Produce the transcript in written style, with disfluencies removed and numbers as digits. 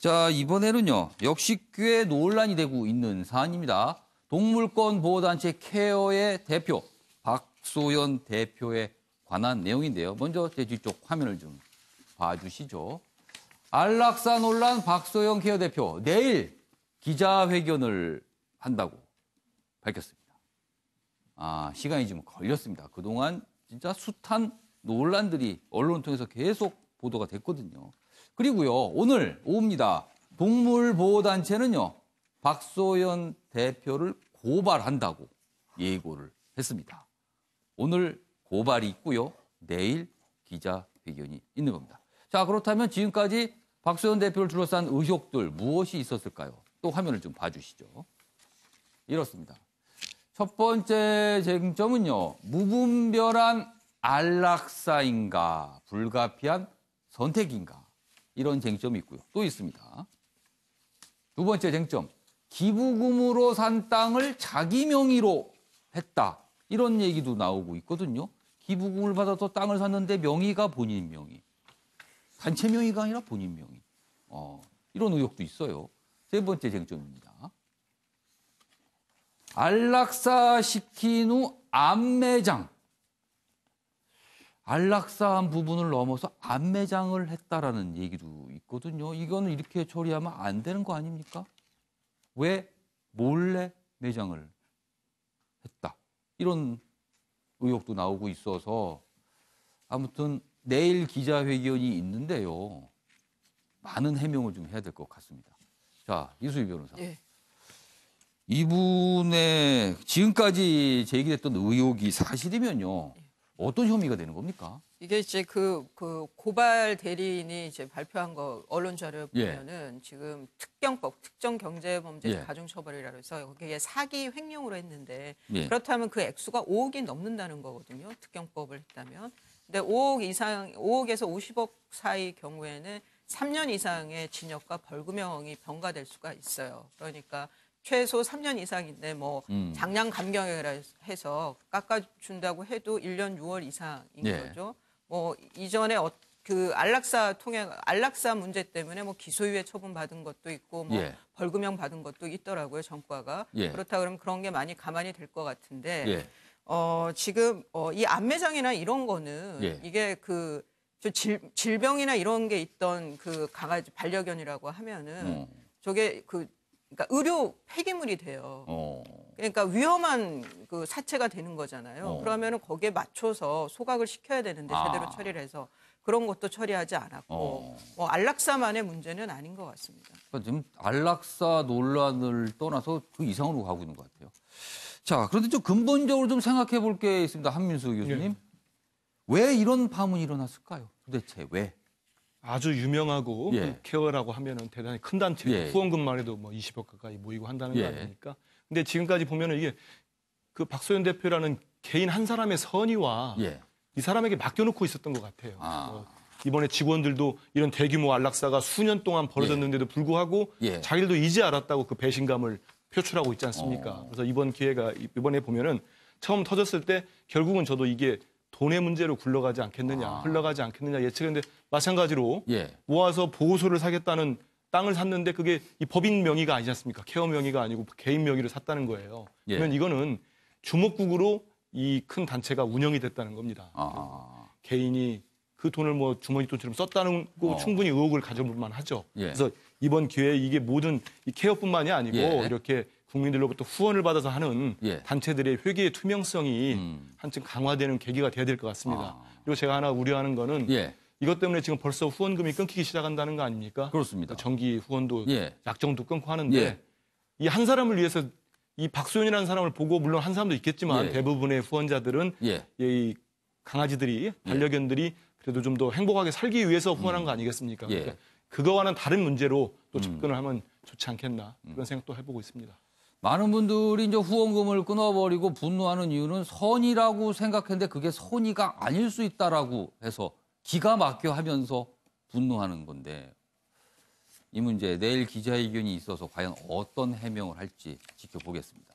자, 이번에는요. 역시 꽤 논란이 되고 있는 사안입니다. 동물권 보호단체 케어의 대표 박소연 대표에 관한 내용인데요. 먼저 제 뒤쪽 화면을 좀 봐주시죠. 안락사 논란 박소연 케어 대표 내일 기자회견을 한다고 밝혔습니다. 시간이 좀 걸렸습니다. 그동안 진짜 숱한 논란들이 언론 통해서 계속 보도가 됐거든요. 그리고요, 오늘 오후입니다. 동물보호단체는요, 박소연 대표를 고발한다고 예고를 했습니다. 오늘 고발이 있고요, 내일 기자회견이 있는 겁니다. 자, 그렇다면 지금까지 박소연 대표를 둘러싼 의혹들 무엇이 있었을까요? 또 화면을 좀 봐주시죠. 이렇습니다. 첫 번째 쟁점은요, 무분별한 안락사인가, 불가피한 선택인가, 이런 쟁점이 있고요. 또 있습니다. 두 번째 쟁점, 기부금으로 산 땅을 자기 명의로 했다. 이런 얘기도 나오고 있거든요. 기부금을 받아서 땅을 샀는데 명의가 본인 명의. 단체 명의가 아니라 본인 명의. 이런 의혹도 있어요. 세 번째 쟁점입니다. 안락사 시킨 후 안매장. 안락사한 부분을 넘어서 안매장을 했다라는 얘기도 있거든요. 이거는 이렇게 처리하면 안 되는 거 아닙니까? 왜 몰래 매장을 했다. 이런 의혹도 나오고 있어서 아무튼 내일 기자회견이 있는데요. 많은 해명을 좀 해야 될 것 같습니다. 자, 이수희 변호사. 네. 이분의 지금까지 제기됐던 의혹이 사실이면요. 어떤 혐의가 되는 겁니까? 이게 이제 그 고발 대리인이 이제 발표한 거 언론 자료 보면은 지금 특경법, 특정경제범죄 가중처벌이라고 해서 거기에 사기 횡령으로 했는데 그렇다면 그 액수가 5억이 넘는다는 거거든요. 특경법을 했다면. 근데 5억에서 50억 사이 경우에는 3년 이상의 징역과 벌금형이 병가될 수가 있어요. 그러니까 최소 3년 이상인데 뭐 장량 감경이라 해서 깎아준다고 해도 1년 6월 이상인 거죠. 뭐 이전에 그 안락사 문제 때문에 뭐 기소유예 처분 받은 것도 있고 뭐 벌금형 받은 것도 있더라고요, 전과가. 그렇다 그러면 그런 게 많이 가만히 될 것 같은데 지금 이 안매장이나 이런 거는 이게 질병이나 이런 게 있던 그 강아지 반려견이라고 하면은 저게 그러니까 의료 폐기물이 돼요. 그러니까 위험한 그 사체가 되는 거잖아요. 그러면은 거기에 맞춰서 소각을 시켜야 되는데 제대로 처리를 해서 그런 것도 처리하지 않았고 뭐 안락사만의 문제는 아닌 것 같습니다. 그러니까 지금 안락사 논란을 떠나서 그 이상으로 가고 있는 것 같아요. 자, 그런데 좀 근본적으로 좀 생각해 볼 게 있습니다. 한민수 교수님. 왜 이런 파문이 일어났을까요? 도대체 왜? 아주 유명하고 케어라고 하면은 대단히 큰 단체, 후원금만 해도 뭐 20억 가까이 모이고 한다는 거 아닙니까? 근데 지금까지 보면은 이게 그 박소연 대표라는 개인 한 사람의 선의와 이 사람에게 맡겨놓고 있었던 것 같아요. 이번에 직원들도 이런 대규모 안락사가 수년 동안 벌어졌는데도 불구하고 자기들도 이제 알았다고 그 배신감을 표출하고 있지 않습니까? 그래서 이번에 보면은 처음 터졌을 때 결국은 저도 이게 돈의 문제로 흘러가지 않겠느냐 예측했는데 마찬가지로 모아서 보호소를 사겠다는 땅을 샀는데 그게 이 법인 명의가 아니지 않습니까? 케어 명의가 아니고 개인 명의로 샀다는 거예요. 그러면 이거는 주먹국으로 이 큰 단체가 운영이 됐다는 겁니다. 개인이 그 돈을 뭐 주머니 돈처럼 썼다는 거 충분히 의혹을 가져볼 만하죠. 그래서 이번 기회에 이게 모든 이 케어뿐만이 아니고 이렇게 국민들로부터 후원을 받아서 하는 단체들의 회계의 투명성이 한층 강화되는 계기가 돼야 될 것 같습니다. 그리고 제가 하나 우려하는 거는 이것 때문에 지금 벌써 후원금이 끊기기 시작한다는 거 아닙니까? 그렇습니다. 정기 후원도 약정도 끊고 하는데 이 한 사람을 위해서 이 박소연이라는 사람을 보고 물론 한 사람도 있겠지만 대부분의 후원자들은 이 강아지들이 반려견들이 그래도 좀 더 행복하게 살기 위해서 후원한 거 아니겠습니까? 그러니까 그거와는 다른 문제로 또 접근을 하면 좋지 않겠나 그런 생각도 해보고 있습니다. 많은 분들이 이제 후원금을 끊어버리고 분노하는 이유는 선의라고 생각했는데 그게 선의가 아닐 수 있다라고 해서 기가 막혀 하면서 분노하는 건데 이 문제 내일 기자회견이 있어서 과연 어떤 해명을 할지 지켜보겠습니다.